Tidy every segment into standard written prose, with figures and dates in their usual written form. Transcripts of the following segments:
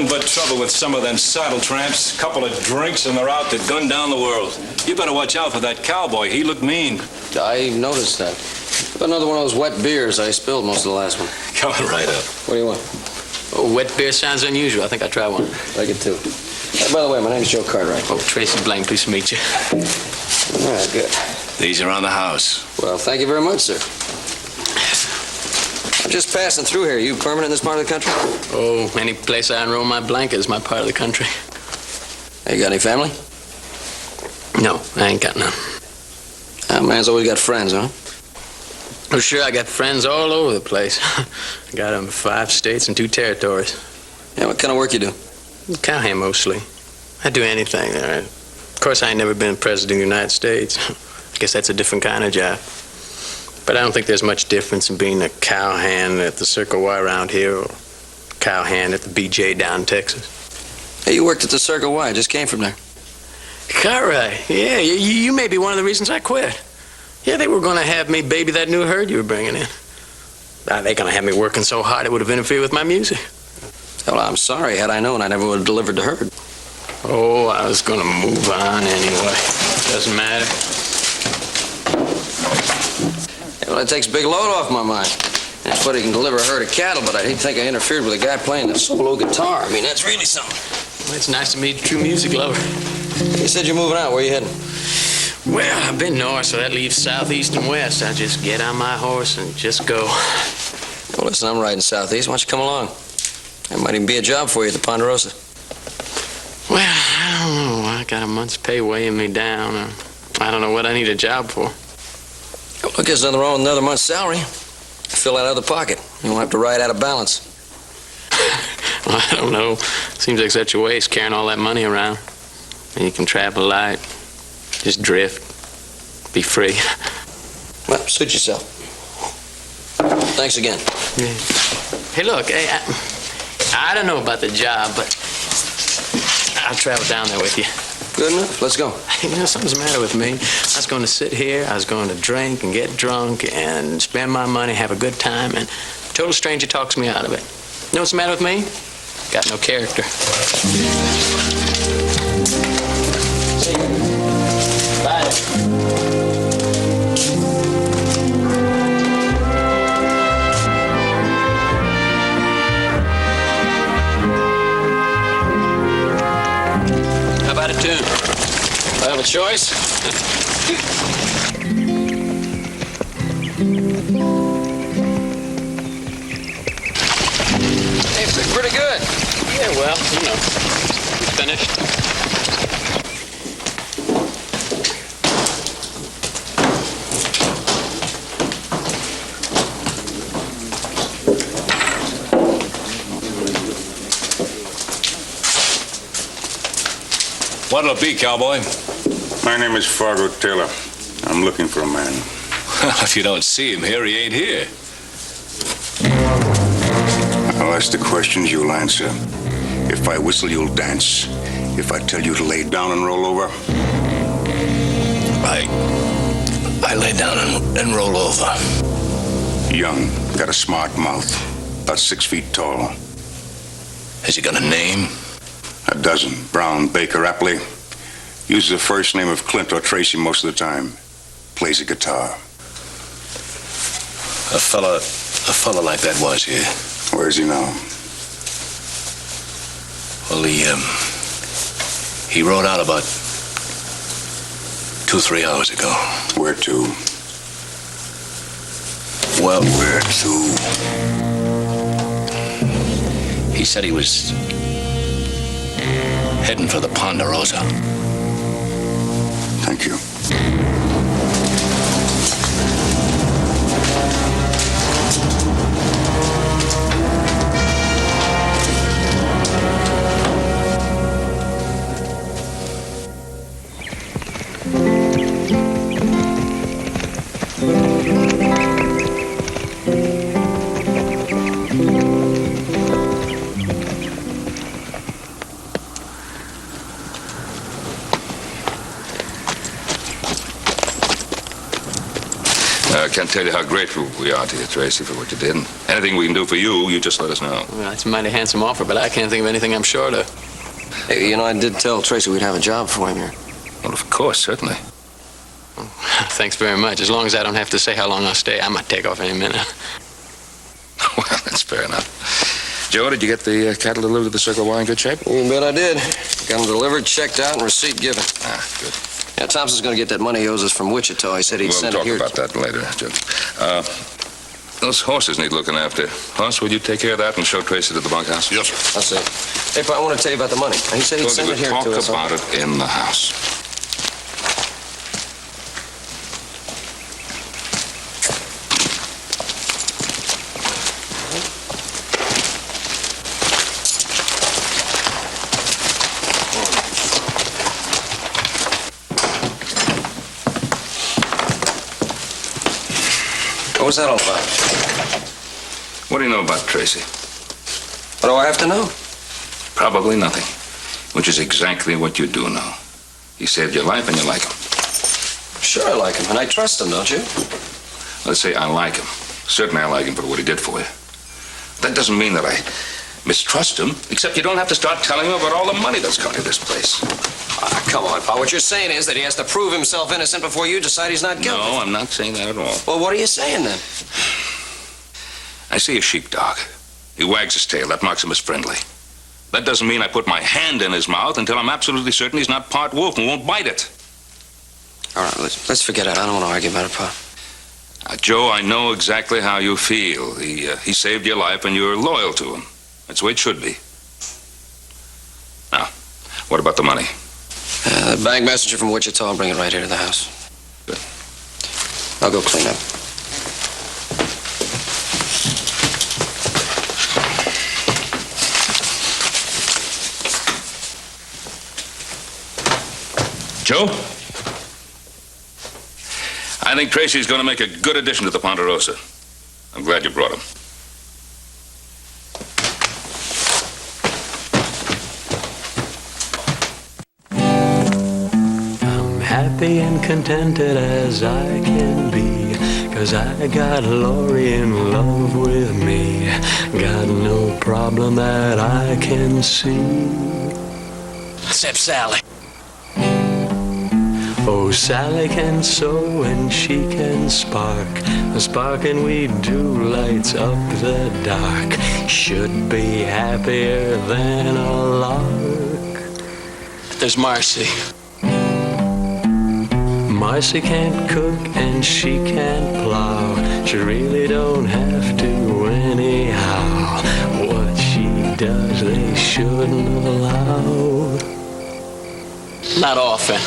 nothing but trouble with some of them saddle tramps. Couple of drinks and they're out to gun down the world. You better watch out for that cowboy. He looked mean. I noticed that. But another one of those wet beers. I spilled most of the last one. Coming right up. What do you want? Oh, wet beer sounds unusual. I think I'll try one. Like it too. By the way, my name's Joe Cartwright. Oh, Tracy Blaine, pleased to meet you. All right, good. These are on the house. Well, thank you very much, sir. I'm just passing through here. You permanent in this part of the country? Oh, any place I unroll my blanket is my part of the country. Hey, you got any family? No, I ain't got none. A man's always got friends, huh? Oh, sure, I got friends all over the place. I got them in 5 states and 2 territories. Yeah, what kind of work you do? Cowhand, mostly. I'd do anything. Of course, I ain't never been president of the United States. I guess that's a different kind of job. But I don't think there's much difference in being a cowhand at the Circle Y around here or cowhand at the BJ down in Texas. Hey, you worked at the Circle Y. I just came from there. Cartwright, yeah, you may be one of the reasons I quit. Yeah, they were going to have me baby that new herd you were bringing in. They're going to have me working so hard it would have interfered with my music. Well, I'm sorry. Had I known, I never would have delivered the herd. Oh, I was going to move on anyway. Doesn't matter. Yeah, well, it takes a big load off my mind. Anybody can deliver a herd of cattle, but I hate to think I interfered with a guy playing the solo guitar. I mean, that's really something. Well, it's nice to meet a true music lover. You said you're moving out. Where are you heading? Well, I've been north, so that leaves south, east, and west. I just get on my horse and just go. Well, listen, I'm riding southeast. Why don't you come along? There might even be a job for you at the Ponderosa. Well, I don't know. I got a month's pay weighing me down. I don't know what I need a job for. Well, look, there's nothing wrong with another month's salary. Fill that out of the pocket. You won't have to ride out of balance. Well, I don't know. Seems like such a waste carrying all that money around. And you can travel light, just drift, be free. Well, suit yourself. Thanks again. Yeah. Hey, look, hey, I don't know about the job, but I'll travel down there with you. Good enough. Let's go. You know, something's the matter with me. I was going to sit here, I was going to drink and get drunk and spend my money, have a good time, and a total stranger talks me out of it. You know what's the matter with me? Got no character. Bye. How about a tune? I have a choice. Hey, it's pretty good. Yeah, well, you know, finished. What'll it be, cowboy? My name is Fargo Taylor. I'm looking for a man. If you don't see him here, he ain't here. I'll ask the questions, you'll answer. If I whistle, you'll dance. If I tell you to lay down and roll over. I lay down and roll over. Young, got a smart mouth, about 6 feet tall. Has he got a name? A dozen. Brown, Baker, Apley. Uses the first name of Clint or Tracy most of the time. Plays a guitar. A fella like that was here. Where is he now? Well, he rode out about 2-3 hours ago. Where to? Well, Where to? he said he was heading for the Ponderosa. Thank you. I can't tell you how grateful we are to you, Tracy, for what you did. And anything we can do for you, you just let us know. Well, that's a mighty handsome offer, but I can't think of anything I'm short of. Hey, you know, I did tell Tracy we'd have a job for him here. Well, of course, certainly. Thanks very much. As long as I don't have to say how long I'll stay, I might take off any minute. Well, that's fair enough. Joe, did you get the cattle delivered to the Circle Y in good shape? You bet I did. Got them delivered, checked out, and receipt given. Ah, good. Yeah, Thompson's going to get that money he owes us from Wichita. He said he'd send it here. We'll talk about that later, Joe. Those horses need looking after. Hoss, will you take care of that and show Tracy to the bunkhouse? Yes, sir. I'll see. Hey, I want to tell you about the money. He said he'd send it here to us. Talk about it in the house. What was that all about? What do you know about Tracy? What do I have to know? Probably nothing, which is exactly what you do know. He saved your life and you like him. Sure I like him, and I trust him, don't you? Let's say I like him. Certainly I like him for what he did for you. That doesn't mean that I mistrust him, except you don't have to start telling him about all the money that's gone to this place. Come on, Pa. What you're saying is that he has to prove himself innocent before you decide he's not guilty. No, I'm not saying that at all. Well, what are you saying then? I see a sheepdog. He wags his tail. That marks him as friendly. That doesn't mean I put my hand in his mouth until I'm absolutely certain he's not part wolf and won't bite it. All right, let's forget it. I don't want to argue about it, Pa. Joe, I know exactly how you feel. He saved your life and you're loyal to him. That's the way it should be. Now, what about the money? The bank messenger from Wichita will bring it right here to the house. Good. I'll go clean up. Joe? I think Tracy's going to make a good addition to the Ponderosa. I'm glad you brought him. Happy and contented as I can be, 'cause I got Lori in love with me. Got no problem that I can see. Except Sally. Oh, Sally can sew and she can spark. The sparking we do lights up the dark. Should be happier than a lark. There's Marcy. Marcy can't cook and she can't plow. She really don't have to anyhow. What she does they shouldn't allow. Not often.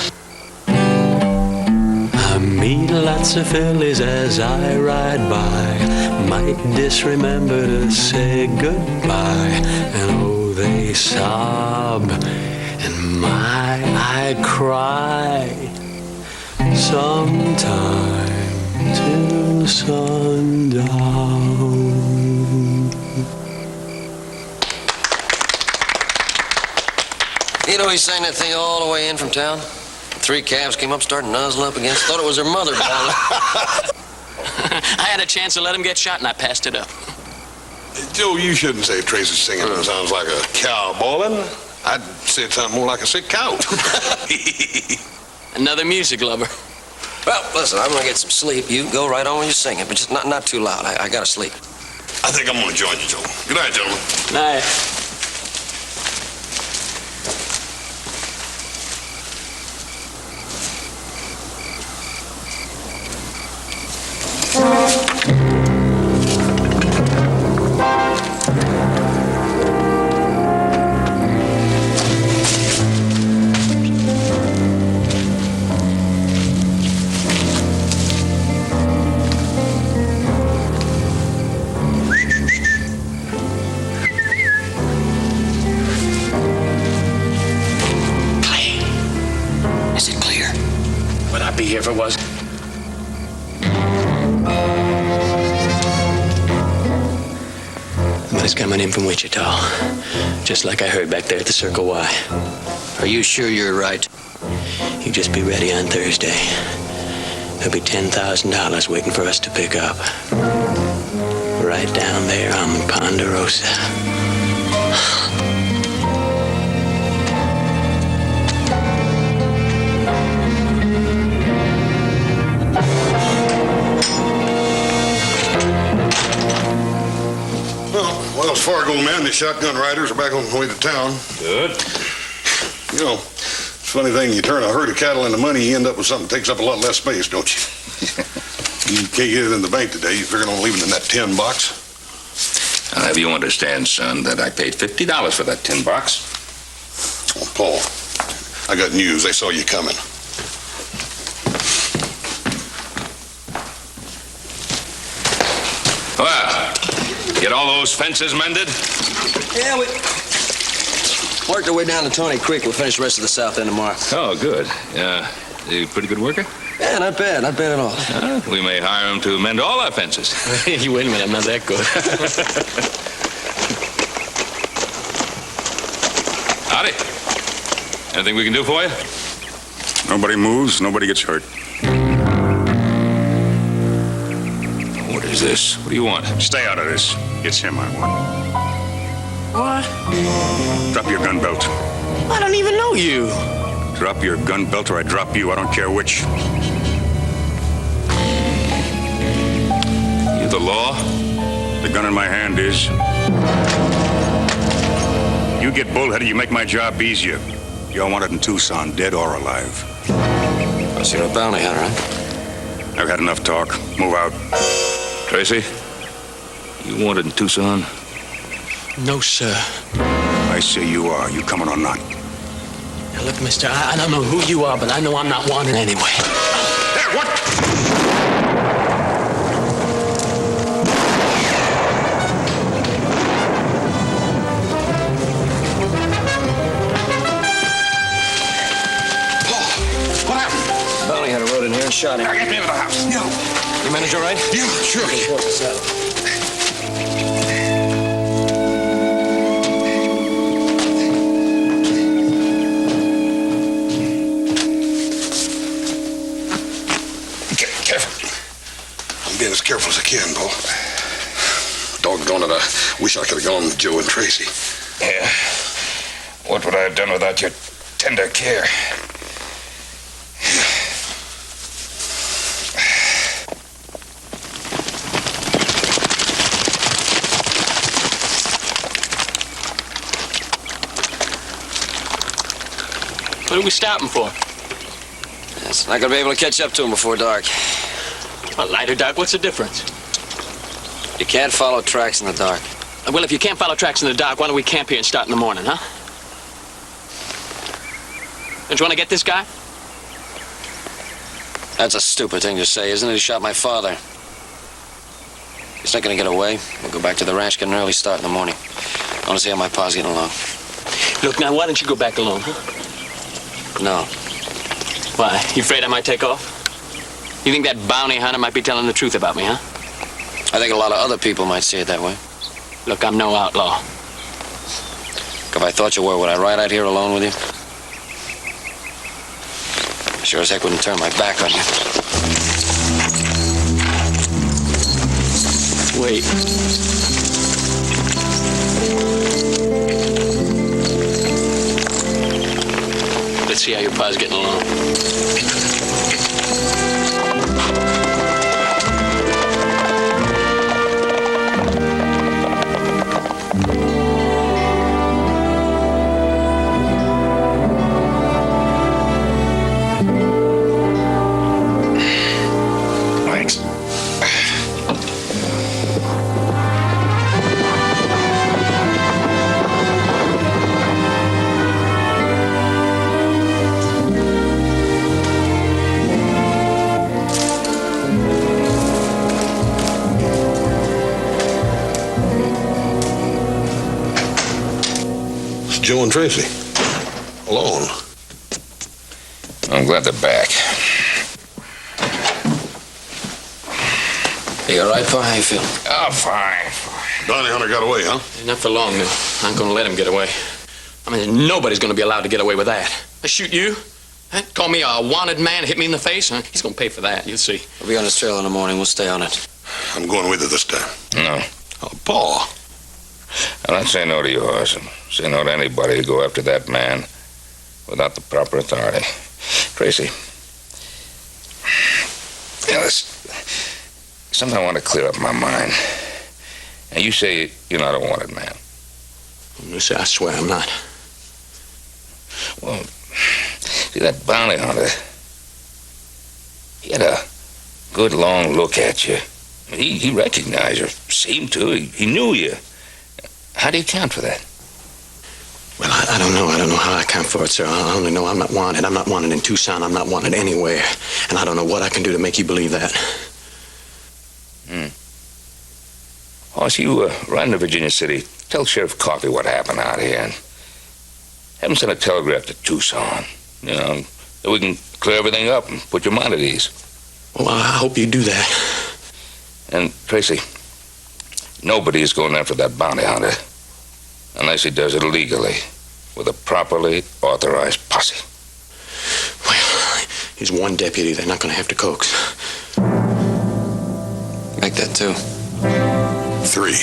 I meet lots of fillies as I ride by. Might disremember to say goodbye. And oh, they sob and my, I cry. Sometime till sundown. You know, he sang that thing all the way in from town. 3 calves came up, started nuzzling up against. Thought it was her mother. I had a chance to let him get shot, and I passed it up. Joe, you shouldn't say Tracy's singing sounds like a cow bawling. I'd say it sounded more like a sick cow. Another music lover. Well, listen, I'm going to get some sleep. You go right on when you're singing, but just not too loud. I got to sleep. I think I'm going to join you, Joe. Good night, gentlemen. Night. If it was. But it's coming in from Wichita, just like I heard back there at the Circle Y. Are you sure you're right? You just be ready on Thursday. There'll be $10,000 waiting for us to pick up. Right down there on Ponderosa. Wells Fargo men and the shotgun riders are back on the way to town. Good. You know, it's a funny thing, you turn a herd of cattle into money, you end up with something that takes up a lot less space, don't you? You can't get it in the bank today. You figure on leaving it in that tin box. I'll have you understand, son, that I paid $50 for that tin box. Oh, Paul, I got news. They saw you coming. Well, get all those fences mended? Yeah, we worked our way down to Tony Creek. We'll finish the rest of the south end tomorrow. Oh, good. You a pretty good worker? Yeah, not bad at all. We may hire him to mend all our fences. You wait a minute, I'm not that good. Howdy. Anything we can do for you? Nobody moves, nobody gets hurt. What is this? What do you want? Stay out of this. It's him I want. What? Drop your gun belt. I don't even know you. Drop your gun belt or I drop you. I don't care which. You the law? The gun in my hand is. You get bullheaded, you make my job easier. You all want it in Tucson, dead or alive. So you're a bounty hunter, huh? I've had enough talk. Move out. Tracy, you wanted in Tucson? No, sir. I say you are. You coming or not? Now, look, mister, I don't know who you are, but I know I'm not wanted anyway. There, what? What happened? Bounty hunter rode in here and shot him. Get me into the house. Yeah. You manage all right? Yeah, sure. As careful as I can, Paul. Doggone it, I wish I could have gone with Joe and Tracy. Yeah. What would I have done without your tender care? What are we stopping for? It's not gonna be able to catch up to him before dark. Well, light or dark, what's the difference? You can't follow tracks in the dark. Well, if you can't follow tracks in the dark, why don't we camp here and start in the morning, huh? Don't you want to get this guy? That's a stupid thing to say, isn't it? He shot my father. He's not gonna get away. We'll go back to the ranch, get an early start in the morning. I want to see how my pa's getting along. Look, now, why don't you go back alone, huh? No. Why? You afraid I might take off? You think that bounty hunter might be telling the truth about me, huh? I think a lot of other people might see it that way. Look, I'm no outlaw. If I thought you were, would I ride out here alone with you? I sure as heck wouldn't turn my back on you. Wait. Let's see how your pa's getting along. Joe and Tracy. Alone. I'm glad they're back. You all right, Pa? How you feeling? Oh, fine. Bounty hunter got away, huh? Not for long, now. I'm going to let him get away. I mean, nobody's going to be allowed to get away with that. I shoot you, Huh? Call me a wanted man, hit me in the face, huh? He's gonna pay for that, you'll see. We'll be on his trail in the morning. We'll stay on it. I'm going with you this time. No. Oh, Paul. I don't say no to yours, and say no to anybody who go after that man without the proper authority. Tracy, there's something I want to clear up in my mind. And you say you're not a wanted man. Mister, I swear I'm not. Well, see, that bounty hunter, he had a good long look at you. He recognized you, seemed to. He knew you. How do you account for that? Well, I don't know. I don't know how I account for it, sir. I only know I'm not wanted. I'm not wanted in Tucson. I'm not wanted anywhere. And I don't know what I can do to make you believe that. Hoss, you ride into Virginia City. Tell Sheriff Coffey what happened out here. And have him send a telegraph to Tucson. You know, that we can clear everything up and put your mind at ease. Well, I hope you do that. And, Tracy, nobody is going after that bounty hunter unless he does it legally with a properly authorized posse. Well, he's one deputy. They're not going to have to coax. Make that 2. 3.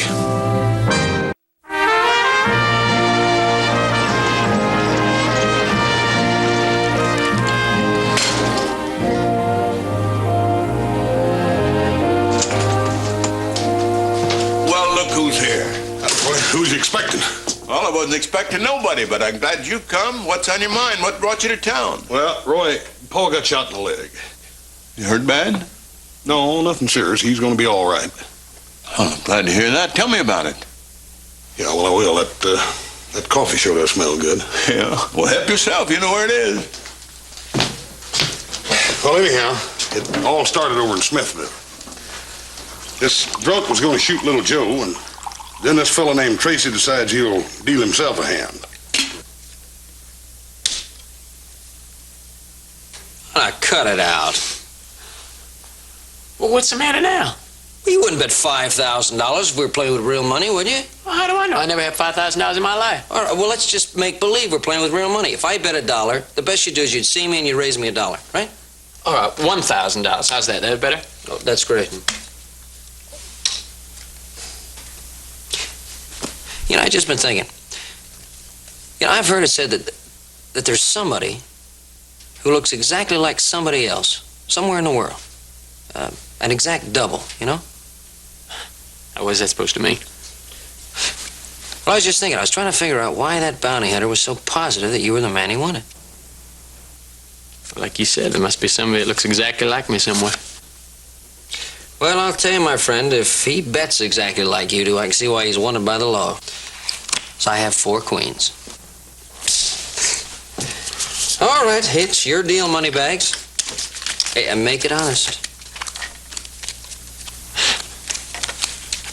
Who's you expecting? Well, I wasn't expecting nobody, but I'm glad you come. What's on your mind? What brought you to town? Well, Roy, Paul got shot in the leg. You hurt bad? No, nothing serious. He's going to be all right. Oh, I'm glad to hear that. Tell me about it. Yeah, well, I will. That coffee sure does smell good. Yeah. Well, help yourself. You know where it is. Well, anyhow, it all started over in Smithville. This drunk was going to shoot little Joe, and then this fellow named Tracy decides he'll deal himself a hand. Cut it out. Well, what's the matter now? Well, you wouldn't bet $5,000 if we were playing with real money, would you? Well, how do I know? I never had $5,000 in my life. All right, well, let's just make believe we're playing with real money. If I bet $1, the best you'd do is you'd see me and you'd raise me $1, right? All right, $1,000. How's that? That better? Oh, that's great. You know, I've just been thinking. You know, I've heard it said that there's somebody who looks exactly like somebody else somewhere in the world. An exact double, you know? What is that supposed to mean? Well, I was just thinking, I was trying to figure out why that bounty hunter was so positive that you were the man he wanted. Like you said, there must be somebody that looks exactly like me somewhere. Well, I'll tell you, my friend, if he bets exactly like you do, I can see why he's wanted by the law. So I have 4 queens. All right, it's your deal, Moneybags. Hey, and make it honest.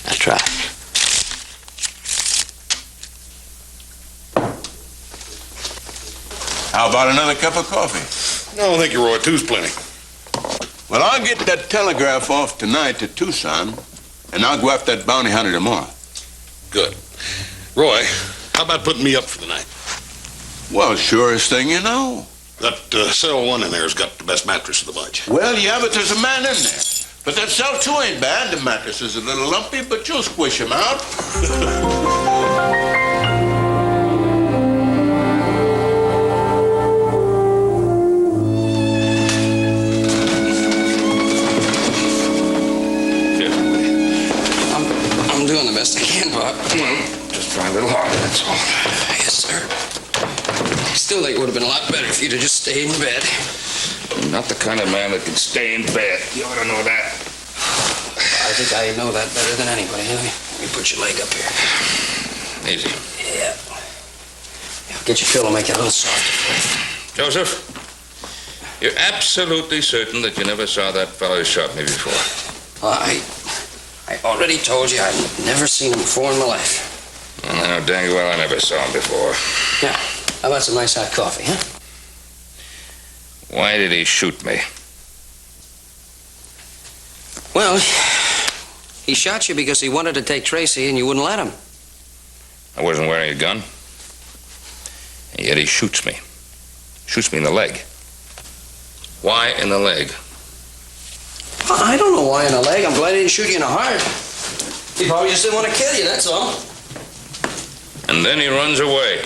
I try. How about another cup of coffee? No, thank you, Roy. 2's plenty. Well, I'll get that telegraph off tonight to Tucson, and I'll go after that bounty hunter tomorrow. Good. Roy, how about putting me up for the night? Well, surest thing you know. That cell 1 in there's got the best mattress of the bunch. Well, yeah, but there's a man in there. But that cell 2 ain't bad. The mattress is a little lumpy, but you'll squish him out. I'm doing the best I can, Bob. Well, just try a little harder, that's all. Yes, sir. Still think it would have been a lot better if you'd have just stayed in bed. I'm not the kind of man that can stay in bed. You ought to know that. I think I know that better than anybody. Let me put your leg up here. Easy. Yeah. Get your pillow, make it a little softer. Joseph, you're absolutely certain that you never saw that fellow who shot me before? I already told you I've never seen him before in my life. Well, I know dang well I never saw him before. Yeah. How about some nice hot coffee, huh? Why did he shoot me? Well, he shot you because he wanted to take Tracy and you wouldn't let him. I wasn't wearing a gun. And yet he shoots me. Shoots me in the leg. Why in the leg? I don't know why in the leg. I'm glad he didn't shoot you in the heart. He probably just didn't want to kill you, that's all. And then he runs away.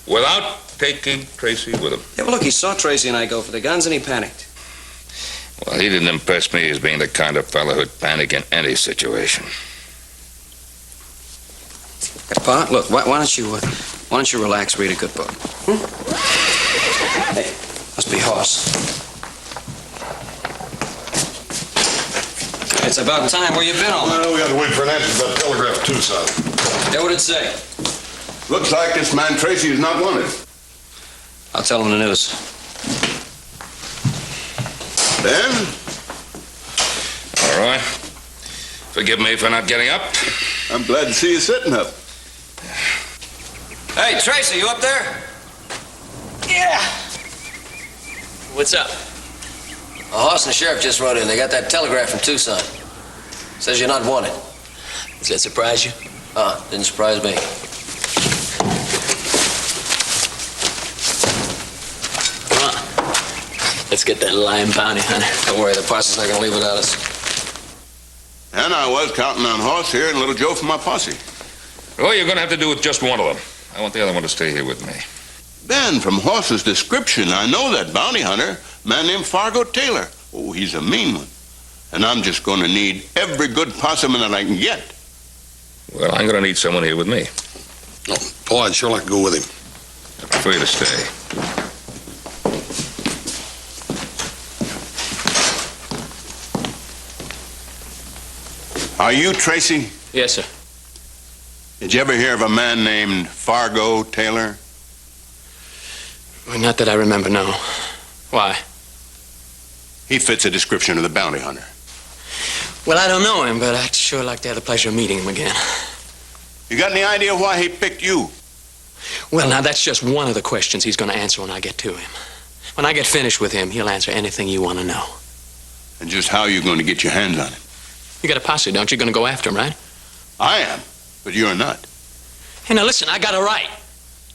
Without taking Tracy with him. Yeah, but look, he saw Tracy and I go for the guns and he panicked. Well, he didn't impress me as being the kind of fellow who'd panic in any situation. Hey, Pa, look, why don't you relax, read a good book? Hey, must be Hoss. It's about time. Where you been all night? Well, we got to wait for an answer about telegraph too, son. Yeah, what'd it say? Looks like this man Tracy is not wanted. I'll tell him the news. Ben? All right. Forgive me for not getting up. I'm glad to see you sitting up. Hey, Tracy, you up there? Yeah. What's up? Hoss and the sheriff just rode in. They got that telegraph from Tucson. Says you're not wanted. Does that surprise you? Didn't surprise me. Come on. Let's get that lying bounty hunter. Don't worry, the posse's not gonna leave without us. And I was counting on Hoss here and Little Joe for my posse. Well, you're going to have to do with just one of them. I want the other one to stay here with me. Ben, from Hoss's description, I know that bounty hunter, a man named Fargo Taylor. Oh, he's a mean one. And I'm just going to need every good posseman that I can get. Well, I'm going to need someone here with me. Oh, Paul, I'd sure like to go with him. I prefer you to stay. Are you Tracy? Yes, sir. Did you ever hear of a man named Fargo Taylor? Well, not that I remember, no. Why? He fits a description of the bounty hunter. Well, I don't know him, but I'd sure like to have the pleasure of meeting him again. You got any idea why he picked you? Well, now, that's just one of the questions he's going to answer when I get to him. When I get finished with him, he'll answer anything you want to know. And just how you going to get your hands on him? You got a posse, don't you? Going to go after him, right? I am, but you're not. Hey, now, listen, I got a right.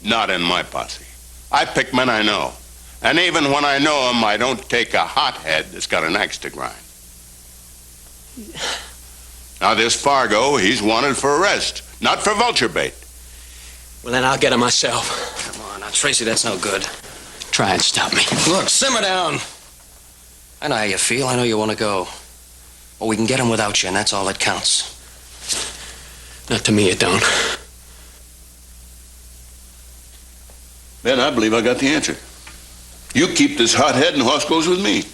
Not in my posse. I pick men I know. And even when I know them, I don't take a hothead that's got an axe to grind. Now, this Fargo, he's wanted for arrest, not for vulture bait. Well, then I'll get him myself. Come on, now, Tracy, that's no good. Try and stop me. Look, simmer down. I know how you feel. I know you want to go. Well, we can get him without you, and that's all that counts. Not to me, it don't. Then I believe I got the answer. You keep this hothead and Hoss goes with me.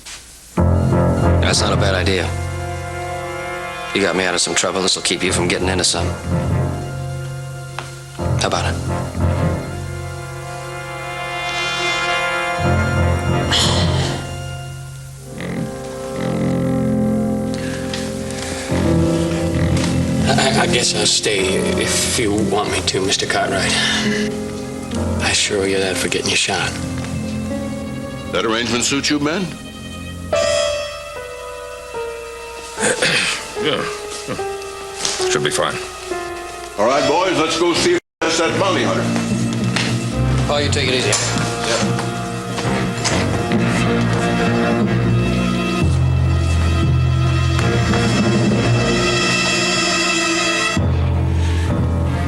That's not a bad idea. You got me out of some trouble. This will keep you from getting into some. How about it? I guess I'll stay if you want me to, Mr. Cartwright. I assure you that for getting you shot. That arrangement suit you, Ben? Yeah. Should be fine. All right, boys, let's go see if that's that bounty hunter. Oh, you take it easy.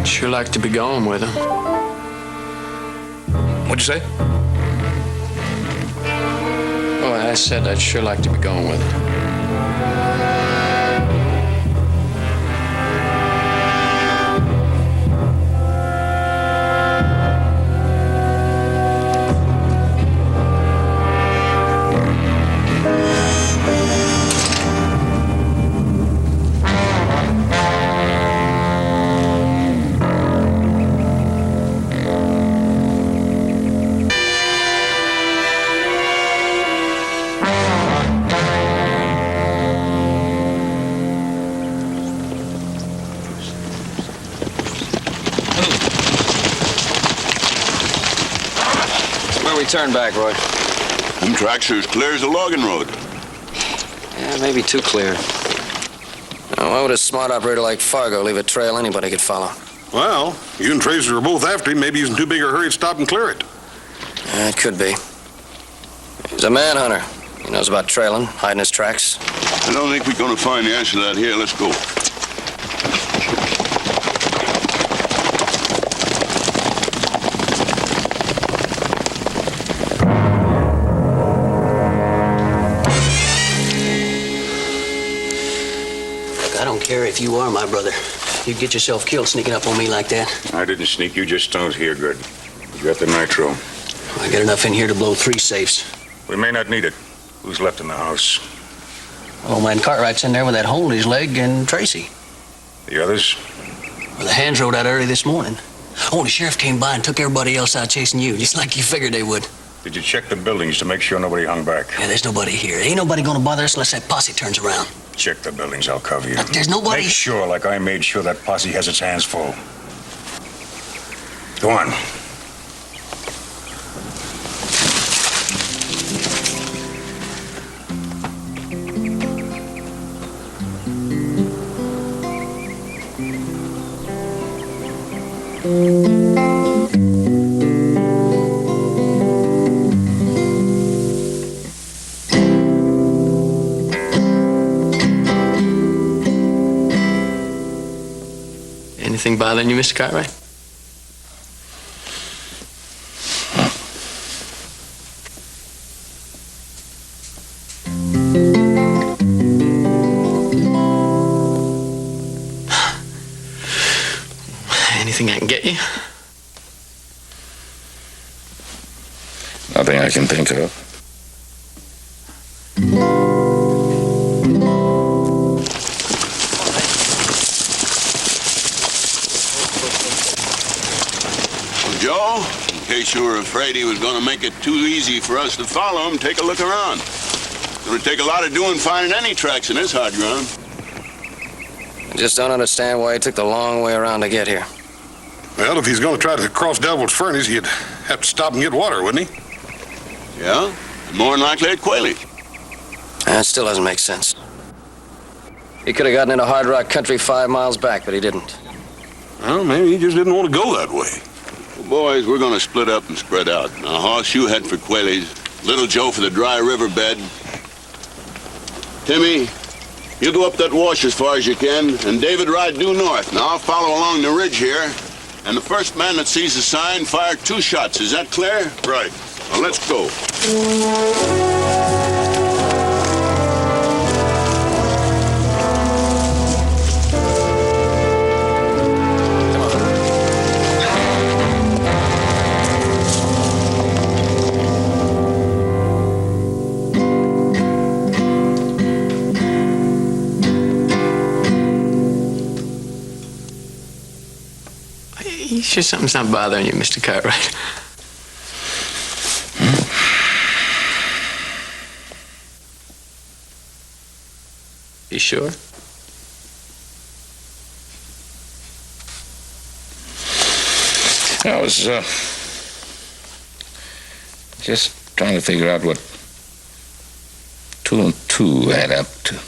Sure like to be going with him. What'd you say? Oh, I said I'd sure like to be going with him. Turn back, Roy. Them tracks are as clear as a logging road. Yeah, maybe too clear. Now, why would a smart operator like Fargo leave a trail anybody could follow? Well, you and Tracy are both after him. Maybe he's in too big a hurry to stop and clear it. It could be. He's a manhunter. He knows about trailing, hiding his tracks. I don't think we're going to find the answer to that here. Let's go. I don't care if you are my brother. You'd get yourself killed sneaking up on me like that. I didn't sneak. You just stoned here, good. You got the nitro. I got enough in here to blow 3 safes. We may not need it. Who's left in the house? Old man Cartwright's in there with that hole in his leg and Tracy. The others? Well, the hands rode out early this morning. Oh, the sheriff came by and took everybody else out chasing you, just like you figured they would. Did you check the buildings to make sure nobody hung back? Yeah, there's nobody here. Ain't nobody gonna bother us unless that posse turns around. Check the buildings. I'll cover you. There's nobody... Make sure, like I made sure, that posse has its hands full. Go on. Anything bothering you, Mr. Cartwright? Anything I can get you? Nothing I can think of. Joe, in case you were afraid he was going to make it too easy for us to follow him, take a look around. It's going to take a lot of doing finding any tracks in this hard ground. I just don't understand why he took the long way around to get here. Well, if he's going to try to cross Devil's Furnace, he'd have to stop and get water, wouldn't he? Yeah, more than likely at Quayle. That still doesn't make sense. He could have gotten into hard rock country 5 miles back, but he didn't. Well, maybe he just didn't want to go that way. Well, boys, we're going to split up and spread out. Now, Hoss, you head for Quayle's. Little Joe for the dry riverbed. Timmy, you go up that wash as far as you can, and David ride due north. Now, I'll follow along the ridge here, and the first man that sees the sign, fire 2 shots. Is that clear? Right. Well, let's go. You sure something's not bothering you, Mr. Cartwright? You sure? I was just trying to figure out what 2 and 2 add up to.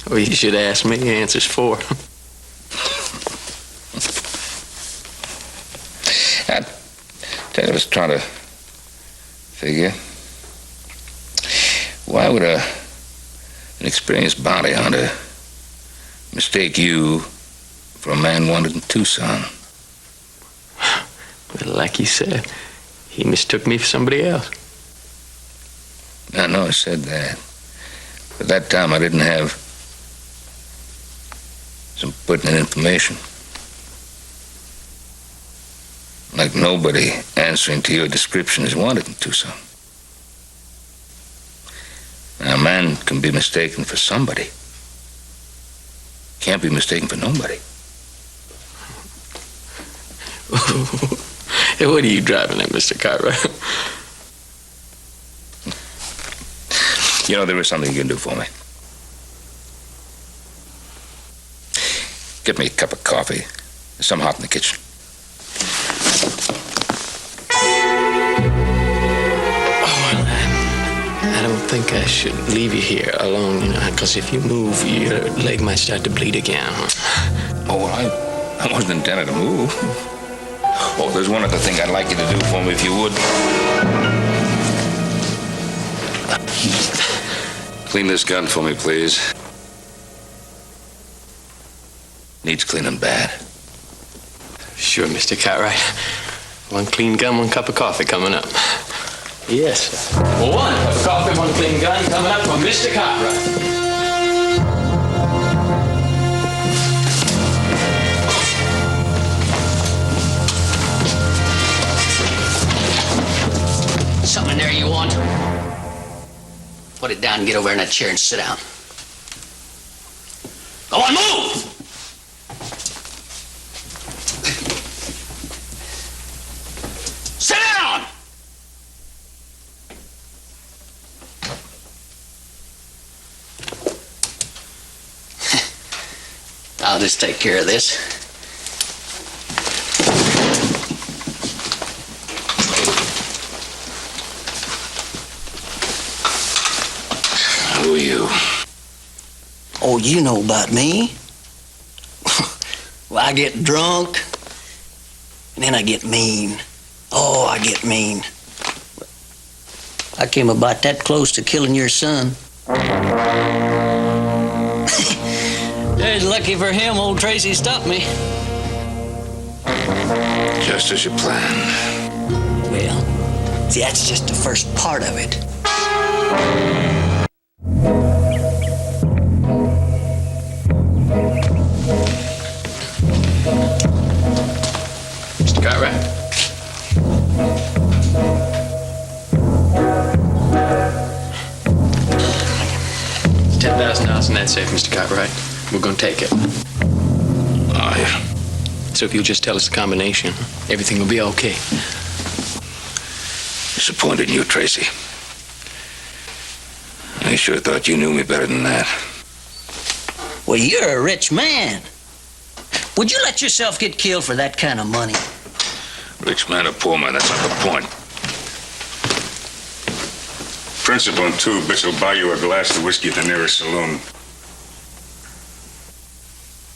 Well, you should ask me. The answer's 4. I was trying to figure, why would an experienced bounty hunter mistake you for a man wanted in Tucson? Well, like you said, he mistook me for somebody else. I know I said that, but that time I didn't have some pertinent information. Like nobody answering to your description is wanted in Tucson. Now, a man can be mistaken for somebody. Can't be mistaken for nobody. Hey, what are you driving at, Mr. Cartwright? You know, there is something you can do for me. Get me a cup of coffee. There's some hot in the kitchen. I don't think I should leave you here alone, because if you move, your leg might start to bleed again. Oh, well, I wasn't intending to move. Oh, there's one other thing I'd like you to do for me, if you would. Clean this gun for me, please. Needs cleaning bad. Sure, Mr. Cartwright. One clean gun, one cup of coffee coming up. Yes, sir. Well, one cup of coffee, one clean gun coming up from Mr. Cartwright. Something in there you want? Put it down and get over in that chair and sit down. Go on, move! Sit down! I'll just take care of this. Who are you? Oh, you know about me. Well, I get drunk, and then I get mean. Oh, I get mean. I came about that close to killing your son. There's lucky for him, old Tracy stopped me. Just as you planned. Well, see, that's just the first part of it. Mr. Cartwright. $10,000 in that safe, Mr. Cartwright. We're gonna take it. Oh, yeah. So if you'll just tell us the combination, everything will be okay. Disappointed in you, Tracy. I sure thought you knew me better than that. Well, you're a rich man. Would you let yourself get killed for that kind of money? Rich man or poor man, that's not the point. Principal and 2 bits will buy you a glass of whiskey at the nearest saloon.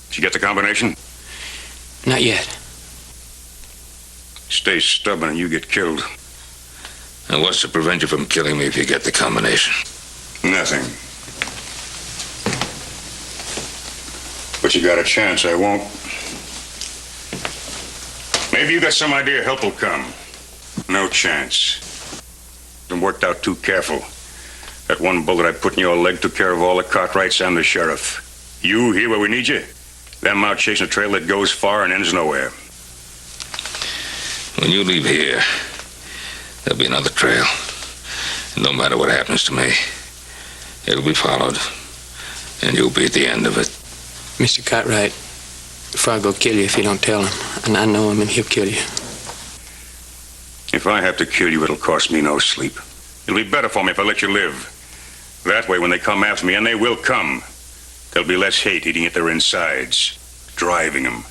Did you get the combination? Not yet. Stay stubborn and you get killed. And what's to prevent you from killing me if you get the combination? Nothing. But you got a chance, I won't. Maybe you got some idea help will come. No chance. Been worked out too careful. That one bullet I put in your leg took care of all the Cartwrights and the sheriff. You here where we need you? Them out chasing a trail that goes far and ends nowhere. When you leave here, there'll be another trail. And no matter what happens to me, it'll be followed. And you'll be at the end of it. Mr. Cartwright, Fargo will kill you if you don't tell him. And I know him and he'll kill you. If I have to kill you, it'll cost me no sleep. It'll be better for me if I let you live. That way, when they come after me, and they will come, there'll be less hate eating at their insides, driving them.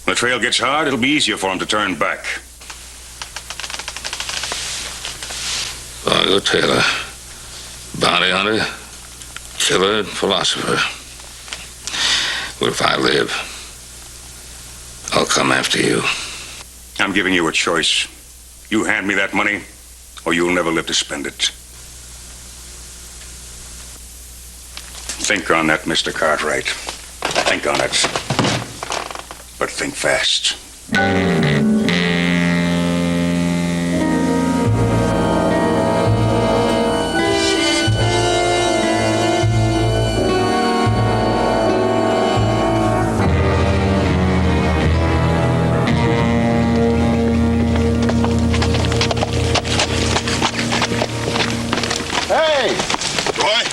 When the trail gets hard, it'll be easier for them to turn back. Fargo Taylor, bounty hunter, killer, and philosopher. But if I live, I'll come after you. I'm giving you a choice. You hand me that money, or you'll never live to spend it. Think on that, Mr. Cartwright. Think on it. But think fast. Hey! Roy?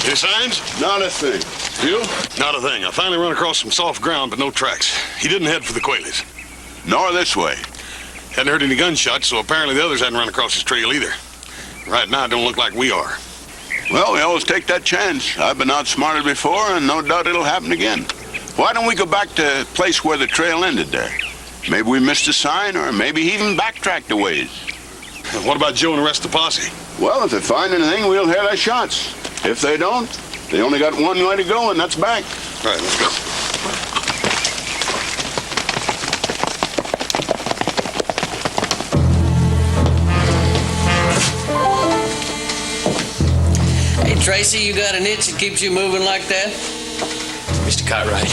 Any signs? Not a thing. You? Not a thing. I finally run across some soft ground, but no tracks. He didn't head for the Quayleys. Nor this way. Hadn't heard any gunshots, so apparently the others hadn't run across his trail either. Right now, it don't look like we are. Well, we always take that chance. I've been outsmarted before, and no doubt it'll happen again. Why don't we go back to the place where the trail ended there? Maybe we missed a sign, or maybe he even backtracked a ways. What about Joe and the rest of the posse? Well, if they find anything, we'll hear their shots. If they don't, they only got one way to go, and that's back. All right, let's go. Tracy, you got an itch that keeps you moving like that? Mr. Cartwright,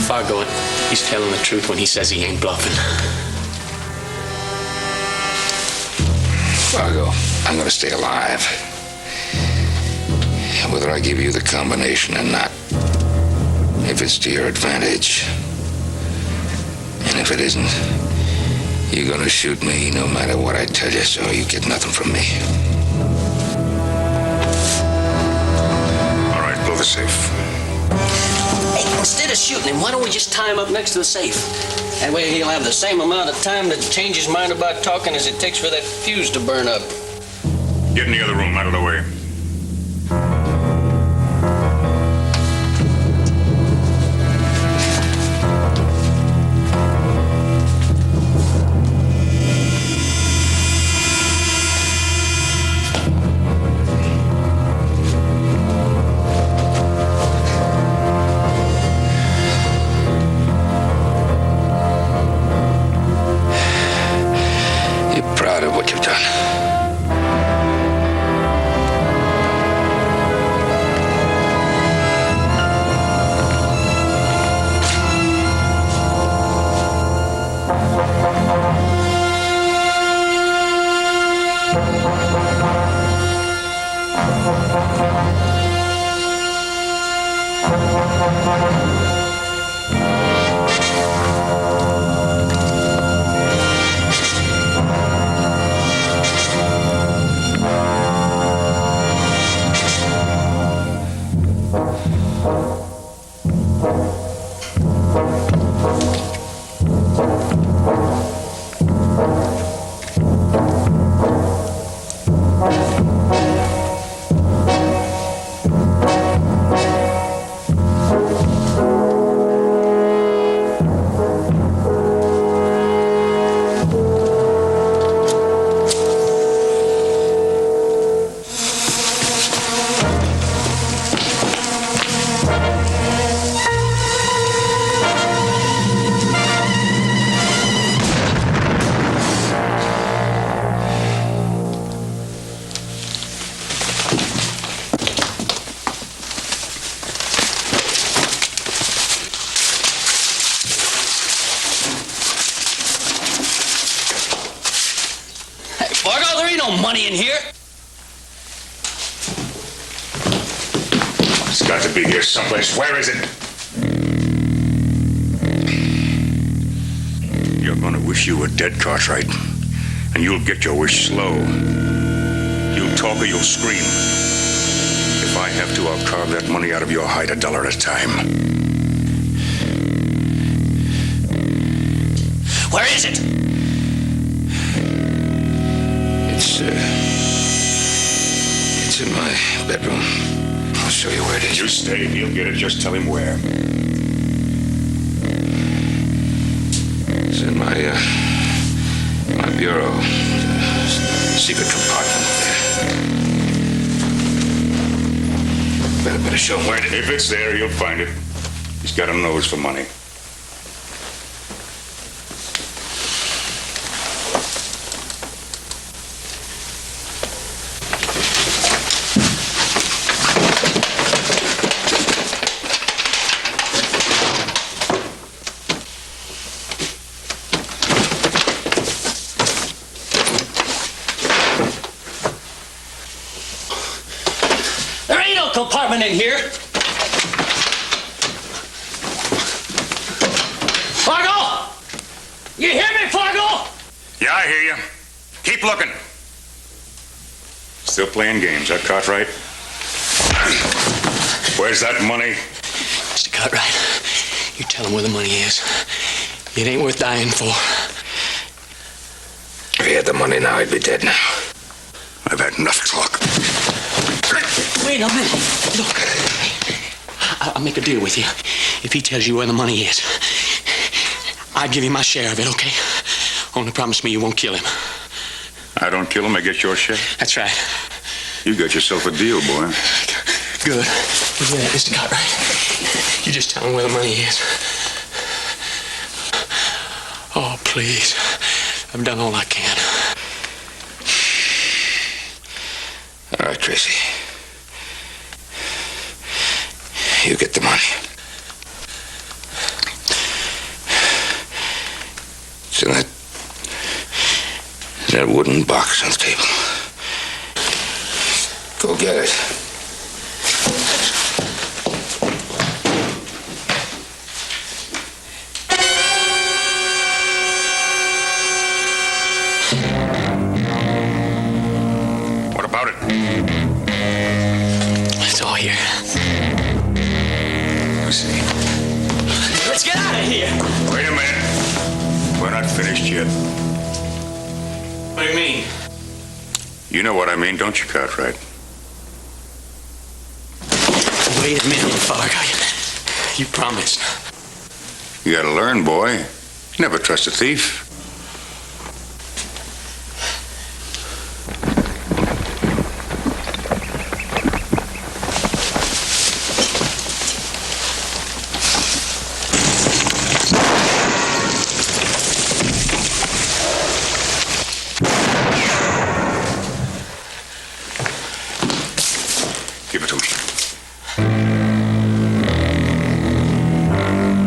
Fargo, he's telling the truth when he says he ain't bluffing. Fargo, I'm gonna stay alive. Whether I give you the combination or not, if it's to your advantage. And if it isn't, you're gonna shoot me no matter what I tell you, so you get nothing from me. All right, blow the safe. Hey, instead of shooting him, why don't we just tie him up next to the safe? That way he'll have the same amount of time to change his mind about talking as it takes for that fuse to burn up. Get in the other room, out of the way. Proud of what you've done. Fargo, there ain't no money in here. It's got to be here someplace. Where is it? You're gonna wish you were dead, Cartwright. And you'll get your wish slow. You'll talk or you'll scream. If I have to, I'll carve that money out of your hide $1 at a time. Where is it? It's in my bedroom. I'll show you where it is. You stay, he'll get it. Just tell him where. It's in my bureau. Secret compartment there. Better show him where it is. If it's there, he'll find it. He's got a nose for money. Compartment in here. Fargo! You hear me, Fargo? Yeah, I hear you. Keep looking. Still playing games, huh, Cartwright? Where's that money? Mr. Cartwright, you tell him where the money is. It ain't worth dying for. If he had the money now, he'd be dead now. I've had enough talk. Wait a minute. Look, I'll make a deal with you. If he tells you where the money is, I'll give you my share of it, okay? Only promise me you won't kill him. I don't kill him, I get your share. That's right. You got yourself a deal, boy. Good. Yeah, Mr. Cartwright. You just tell him where the money is. Oh, please. I've done all I can. All right, Tracy. You get the money. It's in that wooden box on the table. Go get it. What about it? It's all here. Let me see. Let's get out of here. Wait a minute. We're not finished yet. What do you mean? You know what I mean, don't you, Cartwright? Wait a minute, Fargo. You promised. You gotta learn, boy. Never trust a thief. Give it to me.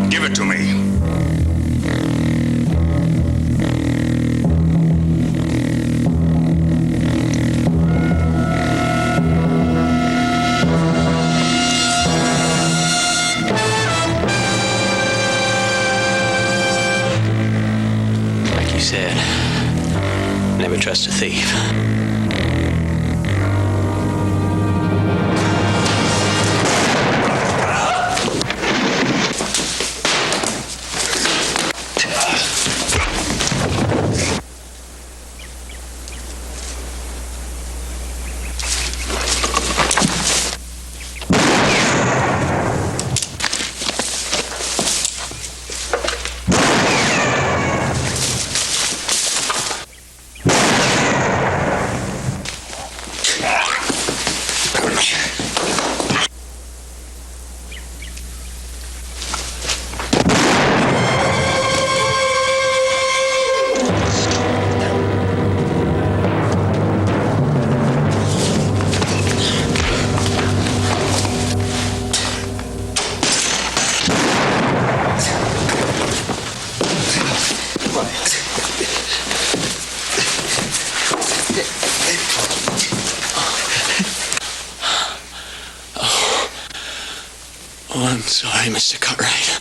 Give it to me. Like you said, never trust a thief. Oh, I'm sorry, Mr. Cartwright.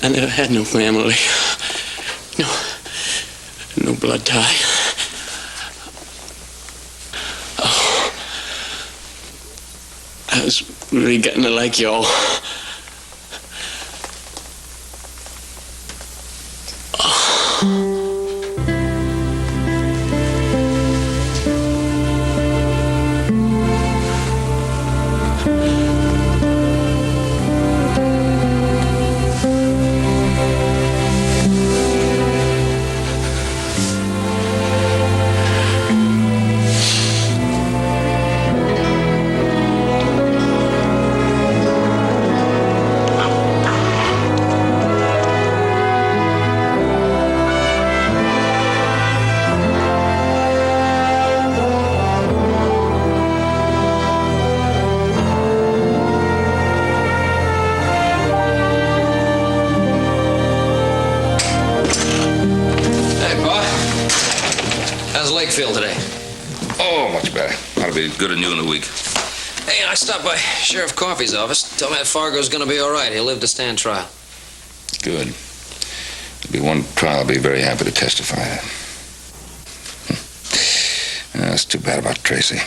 I never had no family. No blood tie. Oh, I was really getting to like y'all. Feel today? Oh, much better. Ought to be good and new in a week. Hey, I stopped by Sheriff Coffey's office. Told me that Fargo's gonna be all right. He'll live to stand trial. Good. There'll be one trial I'll be very happy to testify at. That's too bad about Tracy.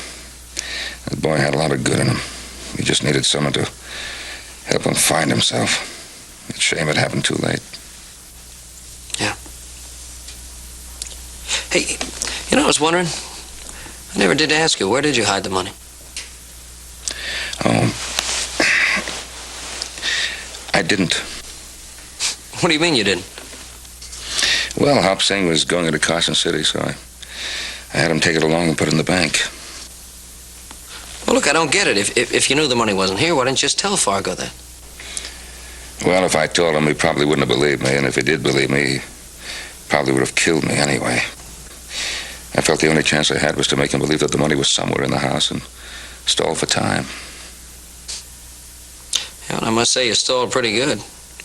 That boy had a lot of good in him. He just needed someone to help him find himself. It's a shame it happened too late. Yeah. Hey, you know, I was wondering, I never did ask you, where did you hide the money? Oh, I didn't. What do you mean you didn't? Well, Hop Singh was going into Carson City, so I had him take it along and put it in the bank. Well, look, I don't get it. If you knew the money wasn't here, why didn't you just tell Fargo that? Well, if I told him, he probably wouldn't have believed me, and if he did believe me, he probably would have killed me anyway. I felt the only chance I had was to make him believe that the money was somewhere in the house and stall for time. Yeah, I must say you stalled pretty good.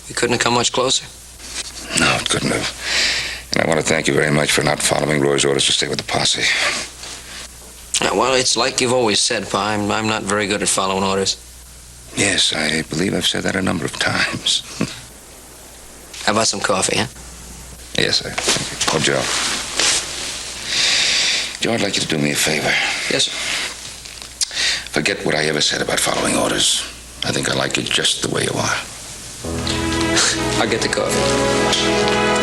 We couldn't have come much closer. No, it couldn't have. And I want to thank you very much for not following Roy's orders to stay with the posse. Yeah, well, it's like you've always said, Pa. I'm not very good at following orders. Yes, I believe I've said that a number of times. How about some coffee, huh? Yes, sir. Thank you. Oh, Joe. Joe, I'd like you to do me a favor. Yes, sir. Forget what I ever said about following orders. I think I like you just the way you are. I'll get the coffee.